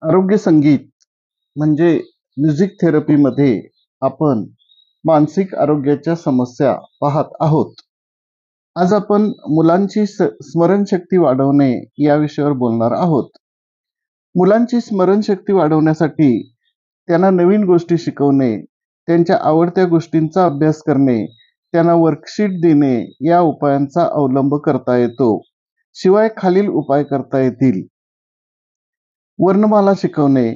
आरोग्य संगीत म्हणजे म्युझिक थेरपीमध्ये आपण मानसिक आरोग्याच्या समस्या पाहत आहोत. आज आपण मुलांची स्मरणशक्ती वाढवणे या विषयावर बोलणार आहोत. मुलांची स्मरणशक्ती वाढवण्यासाठी त्यांना नवीन गोष्टी शिकवणे, त्यांच्या आवडत्या गोष्टींचा अभ्यास करणे, त्यांना वर्कशीट देणे या उपायांचा अवलंब करता येतो. शिवाय खालील उपाय करता येतील. वर्णमाला शिकवणे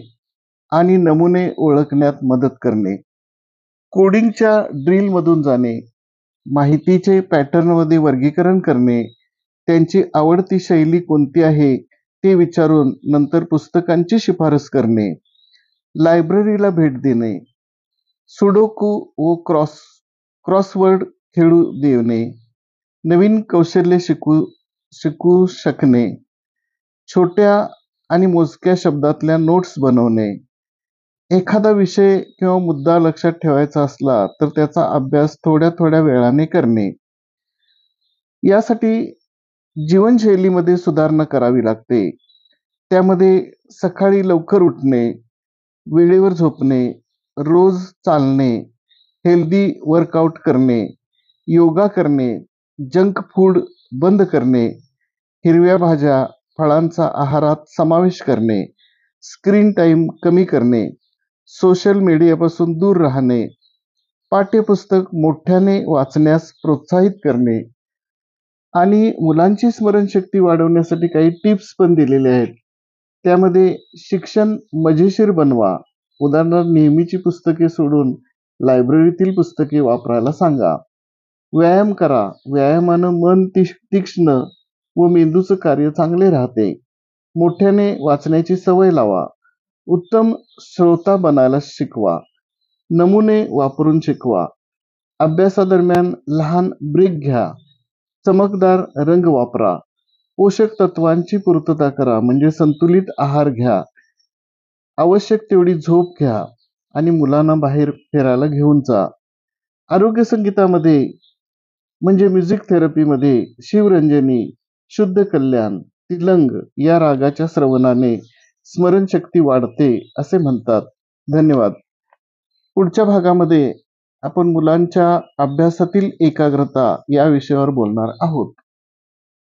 आणि नमुने ओळखण्यात मदत करणे, कोडिंगच्या ड्रिलमधून जाणे, माहितीचे पॅटर्नमध्ये वर्गीकरण करणे, त्यांची आवडती शैली कोणती आहे ते विचारून नंतर पुस्तकांची शिफारस करणे, लायब्ररीला भेट देणे, सुडोकू व क्रॉसवर्ड खेळू देणे, नवीन कौशल्य शिकू शिकू शकणे, छोट्या आणि मोजक्या शब्दातल्या नोट्स बनवणे, एखादा विषय किंवा मुद्दा लक्षात ठेवायचा असला तर त्याचा अभ्यास थोड्या थोड्या वेळाने करणे. यासाठी जीवनशैलीमध्ये सुधारणा करावी लागते. त्यामध्ये सकाळी लवकर उठणे, वेळेवर झोपणे, रोज चालणे, हेल्दी वर्कआउट करणे, योगा करणे, जंक फूड बंद करणे, हिरव्या भाज्या, फळांचा आहारात समावेश करणे, स्क्रीन टाइम कमी करणे, सोशल मीडियापासून दूर राहणे, पाठ्यपुस्तक मोठ्याने वाचण्यास प्रोत्साहित करणे आणि मुलांची स्मरणशक्ती वाढवण्यासाठी काही टिप्स पण दिलेले आहेत. त्यामध्ये शिक्षण मजेशीर बनवा. उदाहरणार्थ नेहमीची पुस्तके सोडून लायब्ररीतील पुस्तके वापरायला सांगा. व्यायाम करा. व्यायामानं मन तीक्ष्ण व मेंदूचं कार्य चांगले राहते. मोठ्याने वाचण्याची सवय लावा. उत्तम श्रोता बनायला शिकवा. नमुने वापरून शिकवा. अभ्यासादरम्यान लहान ब्रेक घ्या. चमकदार रंग वापरा. पोषक तत्वांची पूर्तता करा म्हणजे संतुलित आहार घ्या. आवश्यक तेवढी झोप घ्या आणि मुलांना बाहेर फिरायला घेऊन जा. आरोग्य संगीतामध्ये म्हणजे म्युझिक थेरपीमध्ये शिवरंजनी, शुद्ध कल्याण, तिलंग या रागाच्या श्रवणाने स्मरणशक्ती वाढते असे म्हणतात. धन्यवाद. पुढच्या भागामध्ये आपण मुलांच्या अभ्यासातील एकाग्रता या विषयावर बोलणार आहोत.